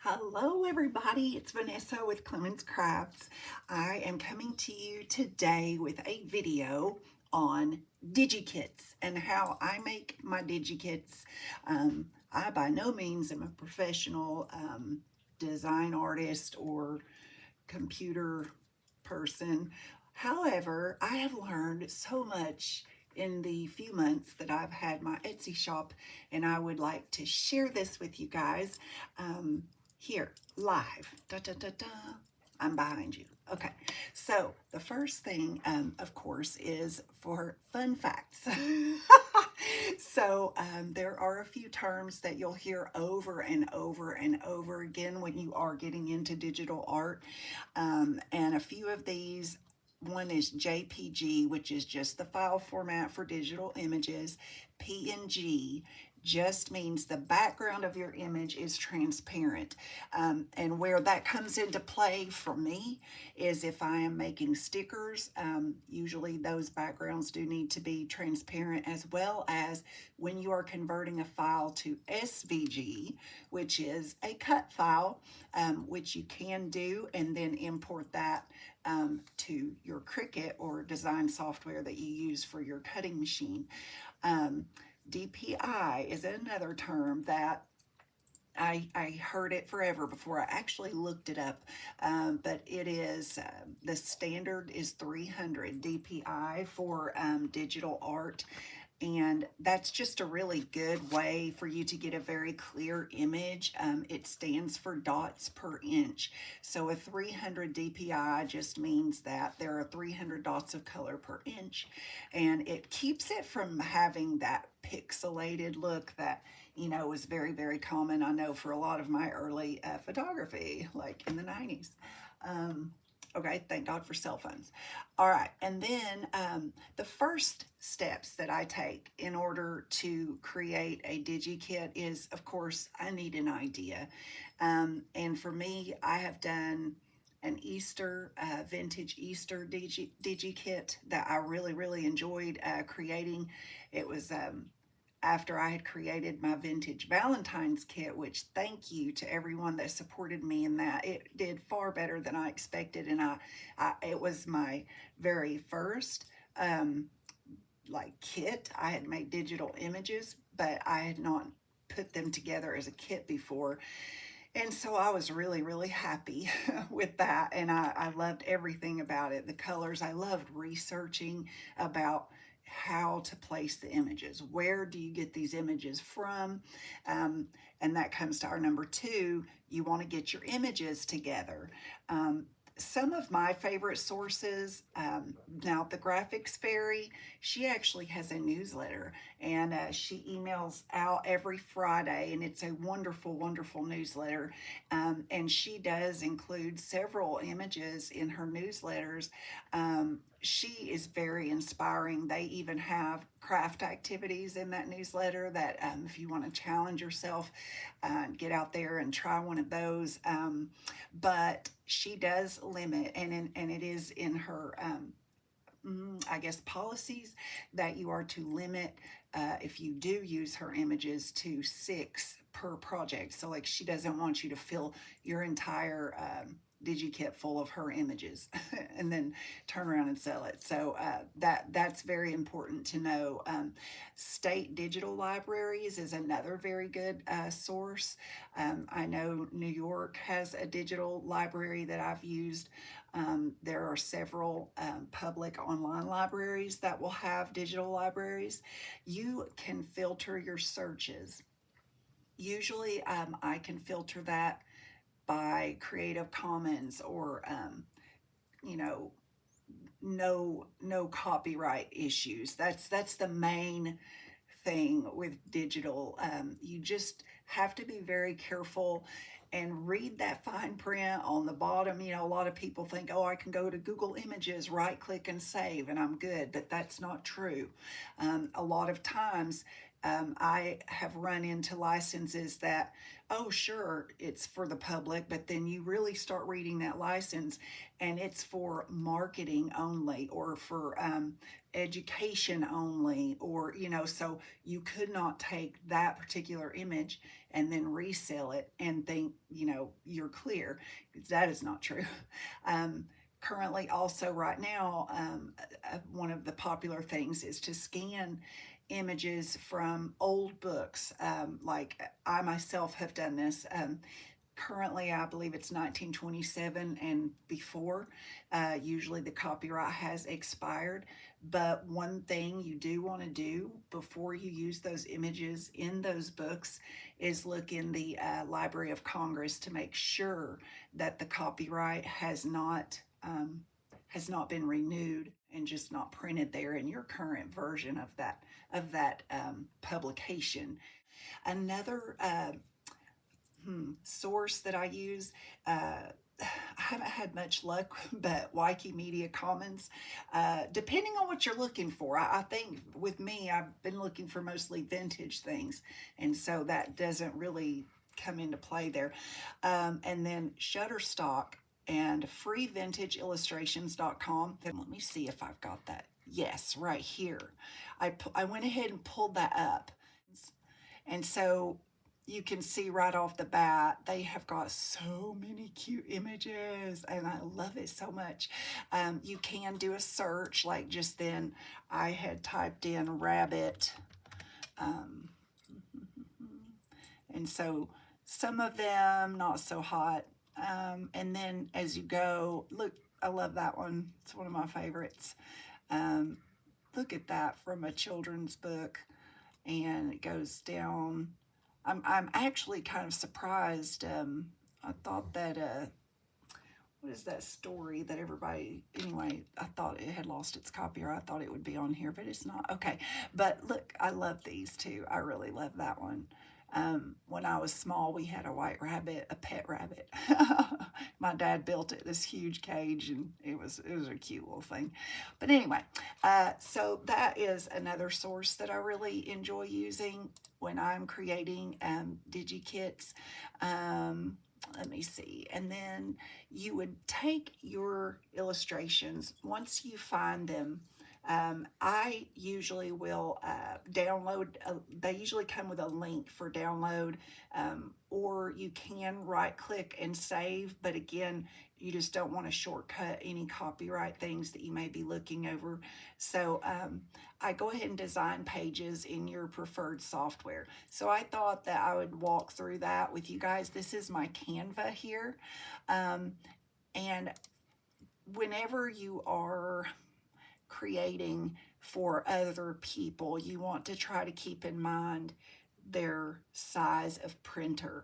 Hello everybody, it's Vanessa with clemonscrafts. I am coming to you today with a video on DigiKits and how I make my DigiKits. I by no means am a professional design artist or computer person. However, I have learned so much in the few months that I've had my Etsy shop, and I would like to share this with you guys here live. Da, da, da, da. I'm behind you. Okay, so the first thing, of course, is for fun facts. There are a few terms that you'll hear over and over and over again when you are getting into digital art. And a few of these, one is JPG, which is just the file format for digital images. PNG just means the background of your image is transparent. And where that comes into play for me is if I am making stickers, usually those backgrounds do need to be transparent, as well as when you are converting a file to SVG, which is a cut file, which you can do and then import that to your Cricut or design software that you use for your cutting machine. DPI is another term that I heard it forever before I actually looked it up, but it is, the standard is 300 DPI for digital art. And that's just a really good way for you to get a very clear image. It stands for dots per inch. So a 300 DPI just means that there are 300 dots of color per inch. And it keeps it from having that pixelated look that, you know, was very, very common, I know, for a lot of my early photography, like in the 90s. Okay, thank God for cell phones. All right, and then the first steps that I take in order to create a DigiKit is, of course, I need an idea. And for me, I have done an Easter, vintage Easter DigiKit that I really, really enjoyed creating. It was after I had created my vintage Valentine's kit, which thank you to everyone that supported me in that. It did far better than I expected, and it was my very first like kit. I had made digital images, but I had not put them together as a kit before. And so I was really, really happy with that. And I loved everything about it. The colors, I loved researching about how to place the images. Where do you get these images from? And that comes to our number two. You want to get your images together. Some of my favorite sources, now the Graphics Fairy, she actually has a newsletter, and she emails out every Friday, and it's a wonderful, wonderful newsletter. And she does include several images in her newsletters. She is very inspiring. They even have craft activities in that newsletter that if you want to challenge yourself, get out there and try one of those. But she does limit, and it is in her I guess policies, that you are to limit, if you do use her images, to 6 per project. So like, she doesn't want you to fill your entire DigiKit full of her images and then turn around and sell it. So that's very important to know. State digital libraries is another very good source. I know New York has a digital library that I've used. There are several public online libraries that will have digital libraries. You can filter your searches. Usually I can filter that by Creative Commons or, you know, no copyright issues. That's the main thing with digital. You just have to be very careful and read that fine print on the bottom. You know, a lot of people think, oh, I can go to Google Images, right click and save, and I'm good. But that's not true. A lot of times I have run into licenses that, oh, sure, it's for the public, but then you really start reading that license and it's for marketing only or for education only, or, so you could not take that particular image and then resell it and think, you're clear. That is not true. Um, Currently, also right now, one of the popular things is to scan images from old books. Like I myself have done this. Currently, I believe it's 1927 and before. Usually the copyright has expired. But one thing you do want to do before you use those images in those books is look in the Library of Congress to make sure that the copyright has not been renewed and just not printed there in your current version of that publication. Another source that I use. I haven't had much luck, but Wikimedia Commons, depending on what you're looking for. I think with me, I've been looking for mostly vintage things, and so that doesn't really come into play there. And then Shutterstock and freevintageillustrations.com. Then let me see if I've got that. Yes, right here. I went ahead and pulled that up. And so you can see right off the bat, they have got so many cute images and I love it so much. You can do a search, like just then I had typed in rabbit. And so some of them not so hot. And then as you go, look, I love that one. It's one of my favorites. Look at that from a children's book, and it goes down. I'm actually kind of surprised. I thought that what is that story that everybody, anyway, I thought it had lost its copyright. I thought it would be on here, but it's not. Okay, but look, I love these too. I really love that one. When I was small, we had a white rabbit, a pet rabbit. My dad built it, this huge cage, and it was a cute little thing. But anyway, so that is another source that I really enjoy using when I'm creating DigiKits. Let me see. And then you would take your illustrations once you find them. I usually will download, they usually come with a link for download, or you can right click and save, but again, you just don't want to shortcut any copyright things that you may be looking over. So I go ahead and design pages in your preferred software. So I thought that I would walk through that with you guys. This is my Canva here. And whenever you are creating for other people, you want to try to keep in mind their size of printer.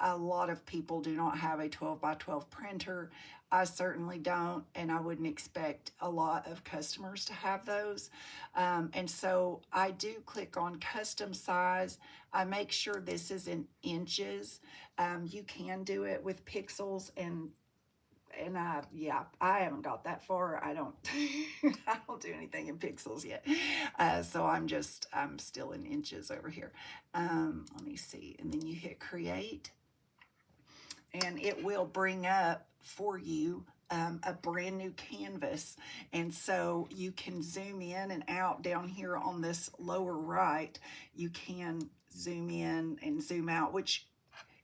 A lot of people do not have a 12 by 12 printer. I certainly don't, and I wouldn't expect a lot of customers to have those. And so I do click on custom size. I make sure this is in inches. You can do it with pixels, and yeah, I haven't got that far. I don't I don't do anything in pixels yet. So I'm still in inches over here. Let me see. And then you hit create, and it will bring up for you a brand new canvas. And so you can zoom in and out down here on this lower right. You can zoom in and zoom out, which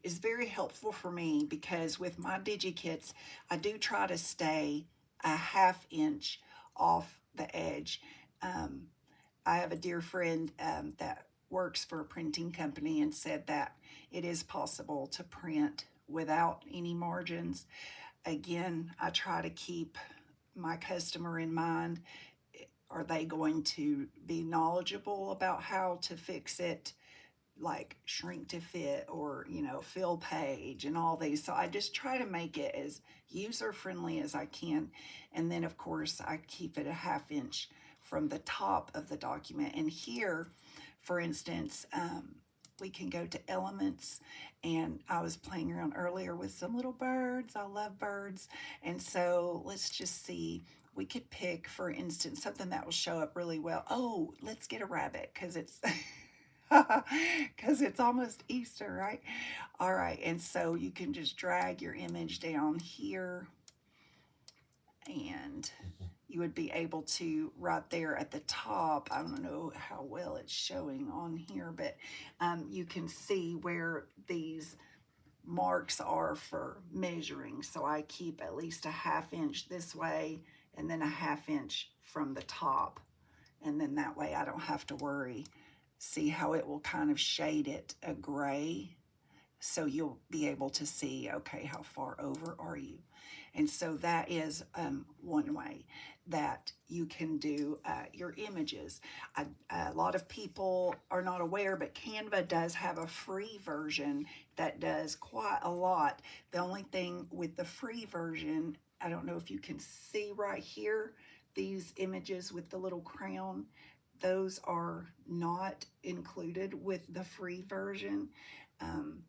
is very helpful for me because with my DigiKits, I do try to stay a ½ inch off the edge. I have a dear friend that works for a printing company and said that it is possible to print without any margins. Again, I try to keep my customer in mind. Are they going to be knowledgeable about how to fix it, like shrink to fit, or fill page and all these? So I just try to make it as user friendly as I can, and then of course I keep it a ½ inch from the top of the document. And here, for instance, we can go to elements, and I was playing around earlier with some little birds. I love birds, and so let's just see. We could pick, for instance, something that will show up really well. Oh, let's get a rabbit, because it's because it's almost Easter, right? All right, and so you can just drag your image down here, and you would be able to, right there at the top, I don't know how well it's showing on here, but you can see where these marks are for measuring. So I keep at least a 1/2 inch this way, and then a 1/2 inch from the top. And then that way I don't have to worry. See how it will kind of shade it a gray, so you'll be able to see, okay, how far over are you? And so that is one way that you can do your images. A lot of people are not aware, but Canva does have a free version that does quite a lot. The only thing with the free version, I don't know if you can see right here, these images with the little crown, those are not included with the free version.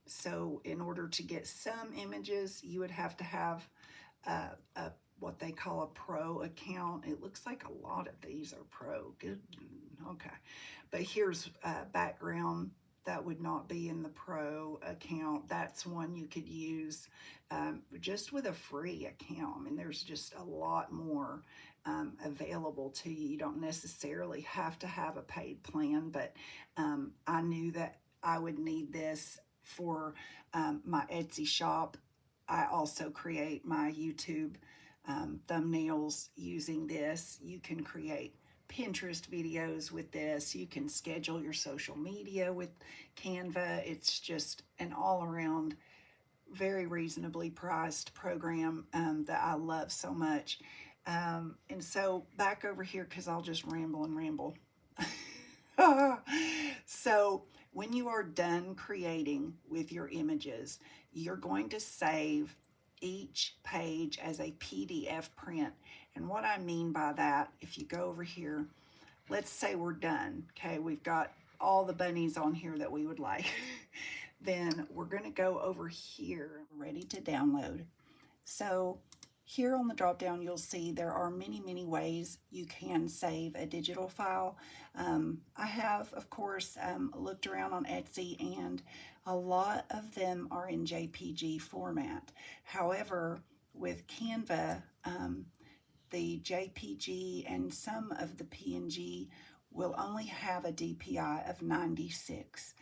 So in order to get some images, you would have to have what they call a pro account. It looks like a lot of these are pro. Good. Okay. But here's background that would not be in the pro account. That's one you could use just with a free account. I mean, there's just a lot more available to you. You don't necessarily have to have a paid plan, but I knew that I would need this for my Etsy shop. I also create my YouTube thumbnails using this. You can create Pinterest videos with this. You can schedule your social media with Canva. It's just an all-around, very reasonably priced program that I love so much. And so back over here, because I'll just ramble and ramble. So when you are done creating with your images, you're going to save each page as a PDF print. And what I mean by that, if you go over here, let's say we're done. Okay, we've got all the bunnies on here that we would like. Then we're going to go over here, ready to download. So here on the drop down, you'll see there are many ways you can save a digital file. I have, of course, looked around on Etsy, and a lot of them are in JPG format. However, with Canva, the JPG and some of the PNG will only have a DPI of 96.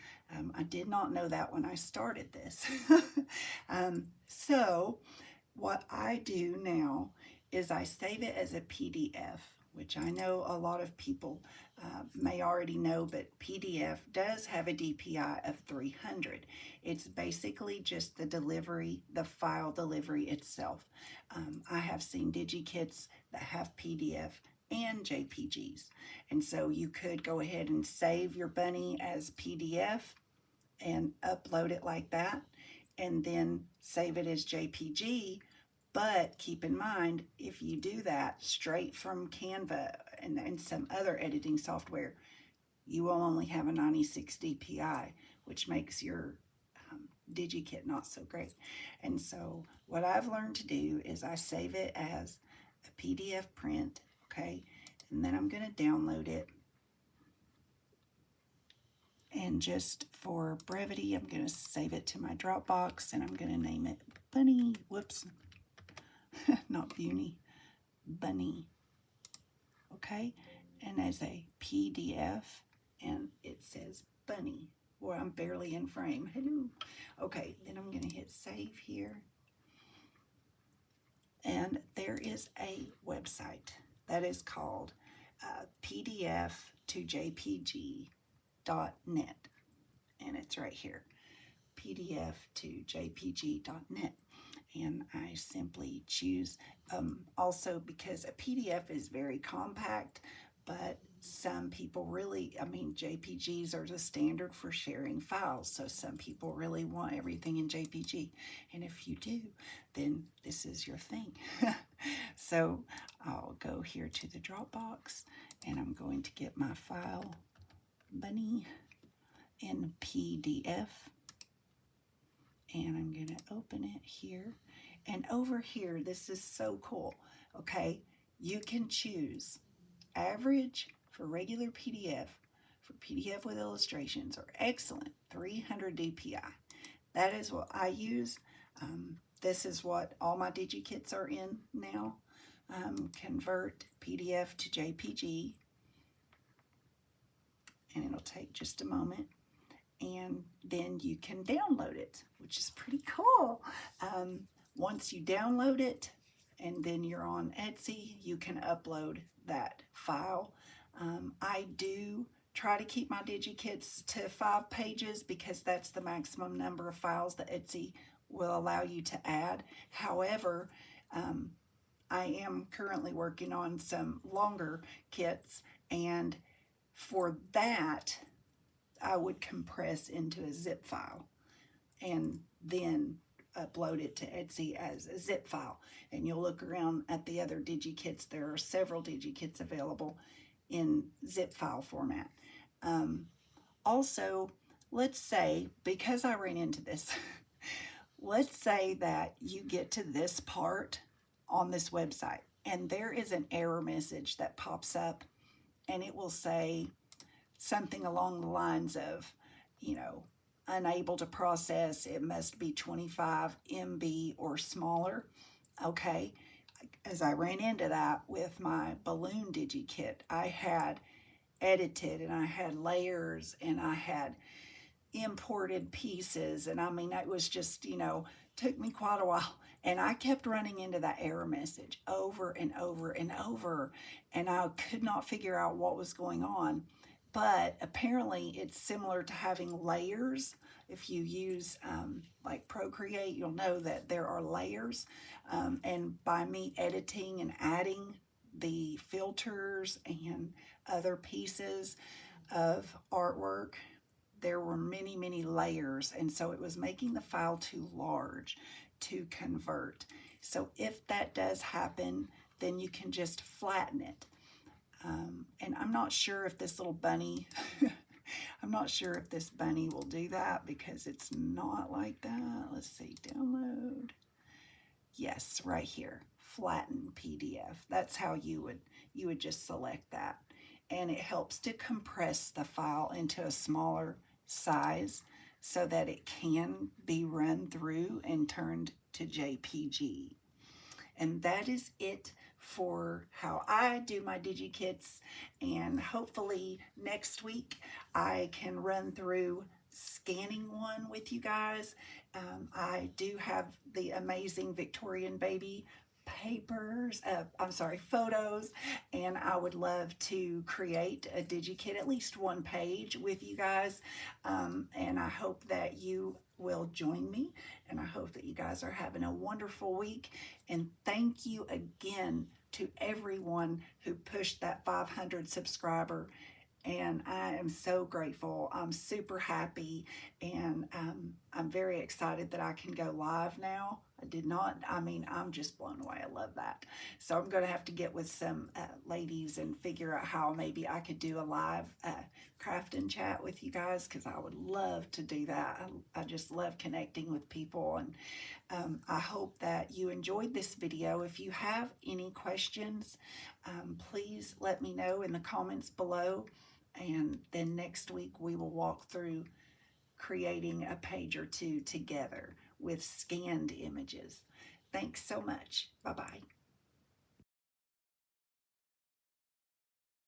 I did not know that when I started this. So what I do now is I save it as a PDF, which I know a lot of people may already know, but PDF does have a DPI of 300. It's basically just the delivery, the file delivery itself. I have seen DigiKits that have PDF and JPGs. And so you could go ahead and save your bunny as PDF and upload it like that, and then save it as JPG. But keep in mind, if you do that straight from Canva and some other editing software, you will only have a 96 DPI, which makes your DigiKit not so great. And so what I've learned to do is I save it as a PDF print, okay? And then I'm going to download it. And just for brevity, I'm going to save it to my Dropbox, and I'm going to name it Bunny, whoops, not Bunny, Bunny, okay? And as a PDF, and it says Bunny. Boy, I'm barely in frame. Hello. Okay, then I'm going to hit save here. And there is a website that is called PDF to JPG.net, and it's right here, PDF to JPG.net. And I simply choose, also because a PDF is very compact, but some people really, I mean, JPGs are the standard for sharing files, so some people really want everything in JPG. And if you do, then this is your thing. So I'll go here to the Dropbox, and I'm going to get my file, Bunny, in PDF. And I'm going to open it here. And over here, this is so cool, okay? You can choose average for regular PDF for PDF with illustrations are excellent. 300 DPI. That is what I use. This is what all my DigiKits are in now. Convert PDF to JPG. And it'll take just a moment. And then you can download it, which is pretty cool. Once you download it, and then you're on Etsy, you can upload that file. I do try to keep my DigiKits to 5 pages because that's the maximum number of files that Etsy will allow you to add. However, I am currently working on some longer kits, and for that, I would compress into a zip file and then upload it to Etsy as a zip file. And you'll look around at the other DigiKits. There are several DigiKits available in zip file format. Also, let's say, because I ran into this, let's say that you get to this part on this website and there is an error message that pops up, and it will say something along the lines of, you know, unable to process, it must be 25 MB or smaller. Okay, as I ran into that with my balloon DigiKit, I had edited and I had layers and I had imported pieces, and I mean, it was just, you know, took me quite a while, and I kept running into that error message over and over and over, and I could not figure out what was going on. But apparently it's similar to having layers. If you use like Procreate, you'll know that there are layers. And by me editing and adding the filters and other pieces of artwork, there were many, many layers. And so it was making the file too large to convert. So if that does happen, then you can just flatten it. And I'm not sure if this little bunny, I'm not sure if this bunny will do that because it's not like that. Let's see, download. Yes, right here, flatten PDF. That's how you would just select that. And it helps to compress the file into a smaller size so that it can be run through and turned to JPG. And that is it for how I do my DigiKits, and hopefully next week I can run through scanning one with you guys. I do have the amazing Victorian baby papers, photos, and I would love to create a DigiKit, at least one page with you guys, and I hope that you will join me, and I hope that you guys are having a wonderful week. And thank you again to everyone who pushed that 500 subscriber, and I am so grateful. I'm super happy, and I'm very excited that I can go live now. I'm just blown away. I love that. So I'm going to have to get with some ladies and figure out how maybe I could do a live craft and chat with you guys, because I would love to do that. I just love connecting with people, and I hope that you enjoyed this video. If you have any questions, please let me know in the comments below, and then next week we will walk through creating a page or two together with scanned images. Thanks so much. Bye-bye.